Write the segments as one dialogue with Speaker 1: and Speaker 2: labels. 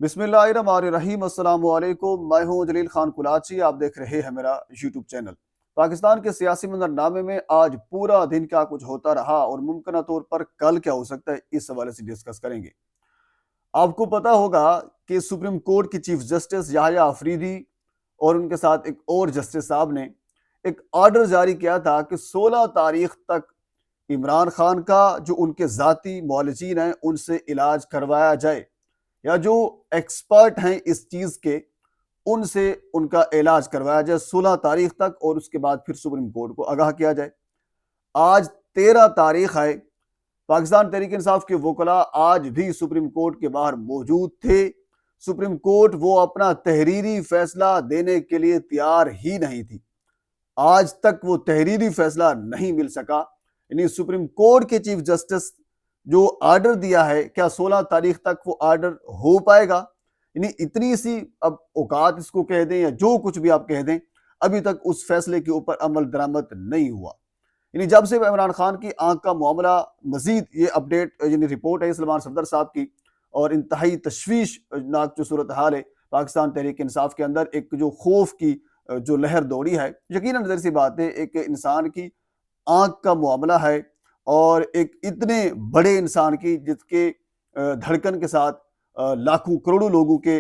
Speaker 1: बिस्मिल्लाहिर्रहमानिर्रहीम। अस्सलाम वालेकुम। मैं हूं जलील खान कुलाची। आप देख रहे हैं मेरा यूट्यूब चैनल। पाकिस्तान के सियासी मंजरनामे में आज पूरा दिन क्या कुछ होता रहा और मुमकिन तौर पर कल क्या हो सकता है, इस हवाले से डिस्कस करेंगे। आपको पता होगा कि सुप्रीम कोर्ट की चीफ जस्टिस याहिया अफरीदी और उनके साथ एक और जस्टिस साहब ने एक ऑर्डर जारी किया था कि 16 तारीख तक इमरान खान का जो उनके ज़ाती मुआलिजीन हैं उनसे इलाज करवाया जाए, या जो एक्सपर्ट हैं इस चीज़ के उनसे उनका इलाज करवाया जाए 16 तारीख तक, और उसके बाद फिर सुप्रीम कोर्ट को आगाह किया जाए। आज 13 तारीख है। पाकिस्तान तहरीक इंसाफ के वकला आज भी सुप्रीम कोर्ट के बाहर मौजूद थे। सुप्रीम कोर्ट वो अपना तहरीरी फैसला देने के लिए तैयार ही नहीं थी। आज तक वो तहरीरी फैसला नहीं मिल सका। यानी सुप्रीम कोर्ट के चीफ जस्टिस जो आर्डर दिया है, क्या 16 तारीख तक वो आर्डर हो पाएगा? यानी इतनी सी अब औकात इसको कह दें या जो कुछ भी आप कह दें, अभी तक उस फैसले के ऊपर अमल दरामद नहीं हुआ। यानी जब से इमरान खान की आंख का मामला, मजीद ये अपडेट यानी रिपोर्ट है सलमान सफदर साहब की, और इंतहाई तशवीशनाक जो सूरत हाल है पाकिस्तान तहरीक इंसाफ के अंदर, एक जो खौफ की जो लहर दौड़ी है, यकीनन नजर सी बात है, एक इंसान की आंख का मामला है, और एक इतने बड़े इंसान की जिसके धड़कन के साथ लाखों करोड़ों लोगों के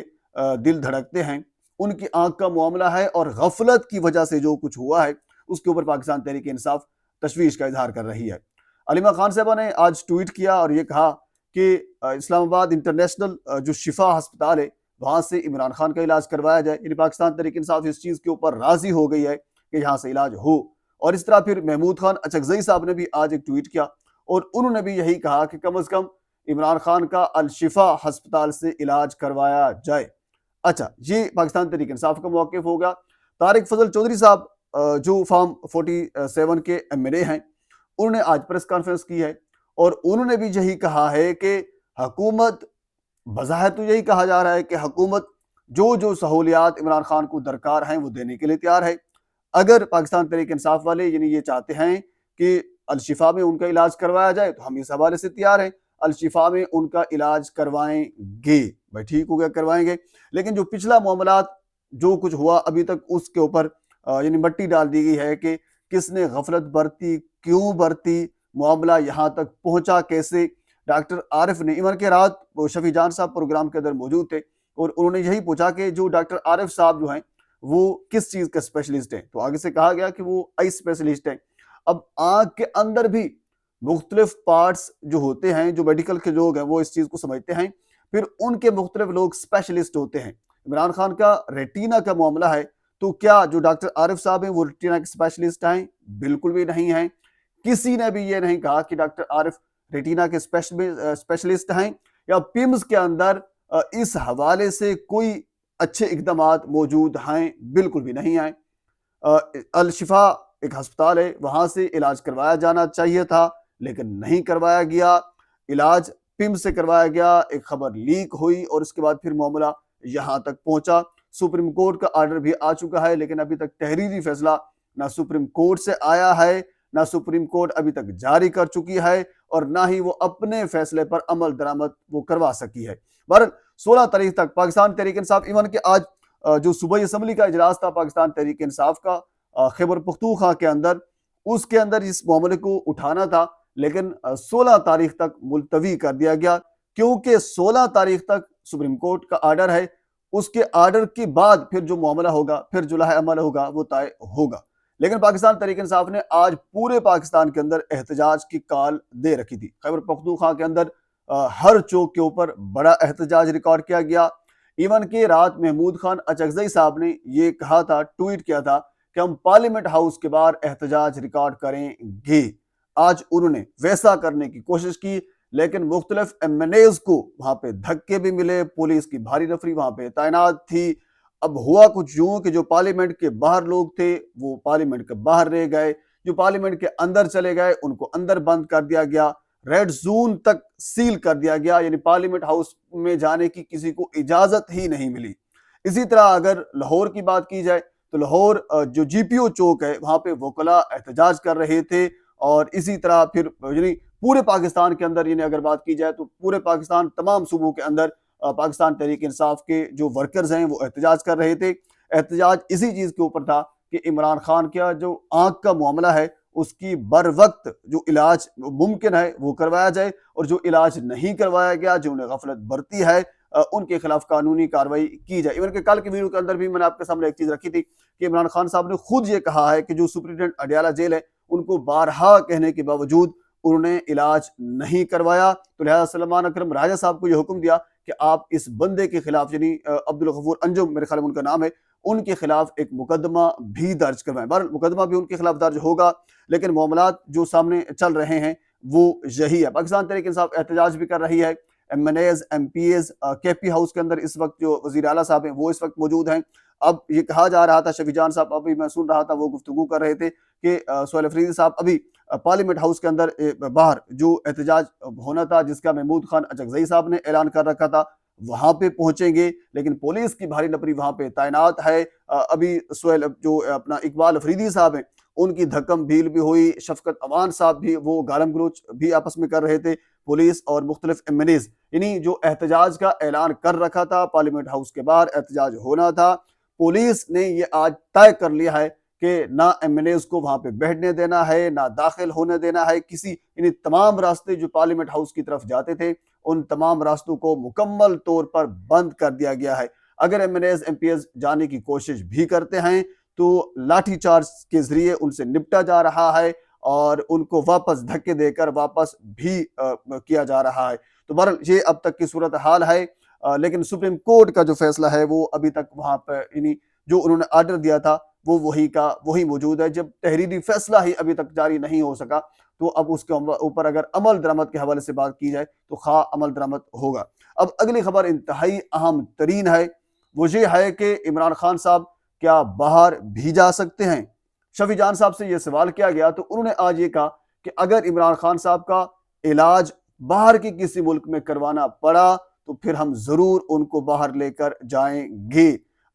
Speaker 1: दिल धड़कते हैं, उनकी आंख का मामला है, और गफलत की वजह से जो कुछ हुआ है उसके ऊपर पाकिस्तान तहरीक इंसाफ तशवीश का इजहार कर रही है। अलीमा खान साहबा ने आज ट्वीट किया और ये कहा कि इस्लामाबाद इंटरनेशनल जो शिफा अस्पताल है वहां से इमरान खान का इलाज करवाया जाए। यानी पाकिस्तान तहरीक इंसाफ इस चीज के ऊपर राजी हो गई है कि यहाँ से इलाज हो। और इस तरह फिर महमूद खान अचकजई साहब ने भी आज एक ट्वीट किया और उन्होंने भी यही कहा कि कम अज कम इमरान खान का अल शिफा अस्पताल से इलाज करवाया जाए। अच्छा, ये पाकिस्तान तहरीक इंसाफ का मौक़िफ़ होगा। तारिक फजल चौधरी साहब जो फार्म 47 के MLA हैं, उन्होंने आज प्रेस कॉन्फ्रेंस की है और उन्होंने भी यही कहा है कि हुकूमत, बज़ाहिर तो यही कहा जा रहा है कि हुकूमत जो जो सहूलियात इमरान खान को दरकार हैं वो देने के लिए तैयार है। अगर पाकिस्तान तहरीक इंसाफ वाले यानी ये चाहते हैं कि अल शिफा में उनका इलाज करवाया जाए तो हम इस हवाले से तैयार हैं, अल शिफा में उनका इलाज करवाएंगे। भाई ठीक हो गया, करवाएंगे। लेकिन जो पिछला मामला जो कुछ हुआ अभी तक, उसके ऊपर यानी मट्टी डाल दी गई है कि किसने गफलत बरती, क्यों बरती, मामला यहाँ तक पहुंचा कैसे। डॉक्टर आरिफ ने, इवन के रात वो शफी जान साहब प्रोग्राम के अंदर मौजूद थे और उन्होंने यही पूछा कि जो डॉक्टर आरिफ साहब जो हैं वो किस चीज़ के स्पेशलिस्ट हैं, तो आगे से कहा गया कि वो आई स्पेशलिस्ट हैं। अब आँख के अंदर भी मुख्तलिफ पार्ट्स जो होते हैं, जो मेडिकल के लोग हैं वो इस चीज़ को समझते हैं, फिर उनके मुख्तलिफ लोग स्पेशलिस्ट होते हैं। इमरान खान का रेटिना का मामला है, तो क्या जो डॉक्टर आरिफ साहब हैं वो रेटिना के स्पेशलिस्ट हैं? बिल्कुल भी नहीं हैं। किसी ने भी ये नहीं कहा कि डॉक्टर आरिफ रेटिना के स्पेशलिस्ट हैं, या पिम्स के अंदर इस हवाले से कोई अच्छे इकदामात मौजूद हैं, बिल्कुल भी नहीं हैं। अल शिफा एक अस्पताल है, वहां से इलाज करवाया जाना चाहिए था लेकिन नहीं करवाया गया। इलाज पिम्स से करवाया गया, एक खबर लीक हुई और उसके बाद फिर मामला यहाँ तक पहुंचा। सुप्रीम कोर्ट का आर्डर भी आ चुका है, लेकिन अभी तक तहरीरी फैसला ना सुप्रीम कोर्ट से आया है, ना सुप्रीम कोर्ट अभी तक जारी कर चुकी है, और ना ही वो अपने फैसले पर अमल दरामद वो करवा सकी है। बहरहाल 16 तारीख तक पाकिस्तान तहरीक इंसाफ, इवन के आज जो सूबाई असम्बली का इजलास था पाकिस्तान तहरीक इंसाफ का खैबर पख्तूनख्वा के अंदर, उसके अंदर इस मामले को उठाना था, लेकिन 16 तारीख तक मुलतवी कर दिया गया, क्योंकि 16 तारीख तक सुप्रीम कोर्ट का आर्डर है। उसके आर्डर के बाद फिर जो मामला होगा, फिर जो लाहे अमल होगा वो तय होगा। लेकिन पाकिस्तान तहरीक इंसाफ ने आज पूरे पाकिस्तान के अंदर एहतजाज की कॉल दे रखी थी। खैबर पख्तूनख्वा के अंदर हर चौक के ऊपर बड़ा एहतजाज रिकॉर्ड किया गया। इवन के रात महमूद खान अचकजई साहब ने ये कहा था, ट्वीट किया था कि हम पार्लियामेंट हाउस के बाहर एहतजाज रिकॉर्ड करेंगे। आज उन्होंने वैसा करने की कोशिश की, लेकिन मुख्तलिफ MNAs को वहां पे धक्के भी मिले, पुलिस की भारी नफरी वहां पे तैनात थी। अब हुआ कुछ यूं कि जो पार्लियामेंट के बाहर लोग थे वो पार्लियामेंट के बाहर रह गए, जो पार्लियामेंट के अंदर चले गए उनको अंदर बंद कर दिया गया, रेड जोन तक सील कर दिया गया, यानी पार्लियामेंट हाउस में जाने की किसी को इजाजत ही नहीं मिली। इसी तरह अगर लाहौर की बात की जाए तो लाहौर जो GPO चौक है वहां पे वकला एहतजाज कर रहे थे, और इसी तरह फिर यानी पूरे पाकिस्तान के अंदर यानी अगर बात की जाए तो पूरे पाकिस्तान तमाम सूबों के अंदर पाकिस्तान तहरीक इंसाफ के जो वर्कर्स हैं वो एहतजाज कर रहे थे। एहतजाज इसी चीज़ के ऊपर था कि इमरान खान का जो आँख का मामला है उसकी बर वक्त जो इलाज मुमकिन है वो करवाया जाए, और जो इलाज नहीं करवाया गया, जो उन्हें गफलत बरती है, उनके खिलाफ कानूनी कार्रवाई की जाए। इवन के कल की वीडियो के अंदर भी मैंने आपके सामने एक चीज़ रखी थी कि इमरान खान साहब ने खुद ये कहा है कि जो सुप्रीटेंडेंट अडयाला जेल है उनको बारहा कहने के बावजूद उन्होंने इलाज नहीं करवाया, तो लिहाजा सलमान अकरम राजा साहब को यह हुक्म दिया कि आप इस बंदे के खिलाफ, यानी अब्दुल गफूर अंजुम मेरे ख्याल में उनका नाम है, उनके खिलाफ एक मुकदमा भी दर्ज करवाएं। बहरहाल मुकदमा भी उनके खिलाफ दर्ज होगा, लेकिन मामलात जो सामने चल रहे हैं वो यही है। पाकिस्तान तहरीक इंसाफ एहतजाज भी कर रही है। MNAs, MPAs KP हाउस के अंदर इस वक्त जो वज़ीर आला साहब हैं वो इस वक्त मौजूद हैं। अब ये कहा जा रहा था, शफी जान साहब अभी मैं सुन रहा था वो गुफ्तगू कर रहे थे कि सोहेल अफरीदी साहब अभी पार्लियामेंट हाउस के अंदर बाहर जो एहतजाज होना था, जिसका महमूद खान अचकजई साहब ने ऐलान कर रखा था, वहां पे पहुंचेंगे, लेकिन पुलिस की भारी नफरी वहां पे तैनात है। अभी सोहेल जो अपना इकबाल अफरीदी साहब हैं उनकी धक्कम भील भी हुई, शफकत अवान साहब भी वो गालम गलोच भी आपस में कर रहे थे। पुलिस और मुख्तलिफ MNAs, यानी जो एहतजाज का ऐलान कर रखा था, पार्लियामेंट हाउस के बाहर एहतजाज होना था, पुलिस ने ये आज तय कर लिया है कि ना MNAs को वहां पे बैठने देना है, ना दाखिल होने देना है किसी, यानी तमाम रास्ते जो पार्लियामेंट हाउस की तरफ जाते थे उन तमाम रास्तों को मुकम्मल तौर पर बंद कर दिया गया है। अगर MNAs MPAs जाने की कोशिश भी करते हैं तो लाठी चार्ज के जरिए उनसे निपटा जा रहा है और उनको वापस धक्के देकर वापस भी किया जा रहा है। तो बहरहाल ये अब तक की सूरत हाल है, लेकिन सुप्रीम कोर्ट का जो फैसला है वो अभी तक वहां पर, यानी जो उन्होंने आर्डर दिया था वो वही का वही मौजूद है। जब तहरीरी फैसला ही अभी तक जारी नहीं हो सका तो अब उसके ऊपर अगर अमल दरामद के हवाले से बात की जाए तो खा अमल दरामद होगा। अब अगली खबर इंतहाई अहम तरीन है, वो ये है कि इमरान खान साहब क्या बाहर भी जा सकते हैं। शफी जान साहब से यह सवाल किया गया तो उन्होंने आज ये कहा कि अगर इमरान खान साहब का इलाज बाहर के किसी मुल्क में करवाना पड़ा तो फिर हम जरूर उनको बाहर लेकर जाएंगे।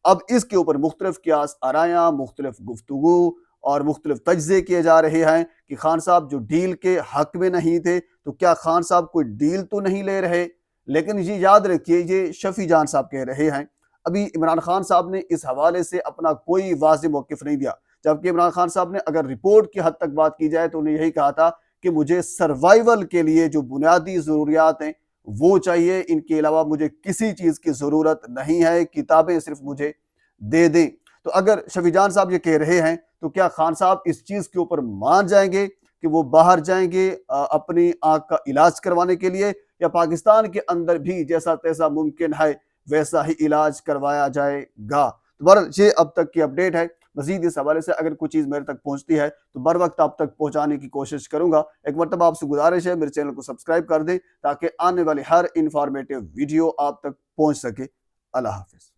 Speaker 1: अब इसके ऊपर मुख्तलिफ कियास आरायां, मुख्तलिफ गुफ्तगू और मुख्तलिफ तज्ज़े किए जा रहे हैं कि खान साहब जो डील के हक में नहीं थे तो क्या खान साहब कोई डील तो नहीं ले रहे। लेकिन ये याद रखिए, ये शफी जान साहब कह रहे हैं, अभी इमरान खान साहब ने इस हवाले से अपना कोई वाज़ेह मौक़िफ़ नहीं दिया। जबकि इमरान खान साहब ने अगर रिपोर्ट की हद तक बात की जाए तो उन्हें यही कहा था कि मुझे सर्वाइवल के लिए जो बुनियादी ज़रूरियात हैं वो चाहिए, इनके अलावा मुझे किसी चीज़ की ज़रूरत नहीं है, किताबें सिर्फ मुझे दे दें। तो अगर शफी जान साहब ये कह रहे हैं तो क्या खान साहब इस चीज़ के ऊपर मान जाएंगे कि वो बाहर जाएंगे अपनी आँख का इलाज करवाने के लिए, या पाकिस्तान के अंदर भी जैसा तैसा मुमकिन है वैसा ही इलाज करवाया जाएगा। तो बहरहाल ये अब तक की अपडेट है। मजीद इस हवाले से अगर कोई चीज़ मेरे तक पहुंचती है तो बर वक्त आप तक पहुंचाने की कोशिश करूंगा। एक मरतबा आपसे गुजारिश है मेरे चैनल को सब्सक्राइब कर दें ताकि आने वाली हर इंफॉर्मेटिव वीडियो आप तक पहुंच सके। अल्लाह हाफिज़।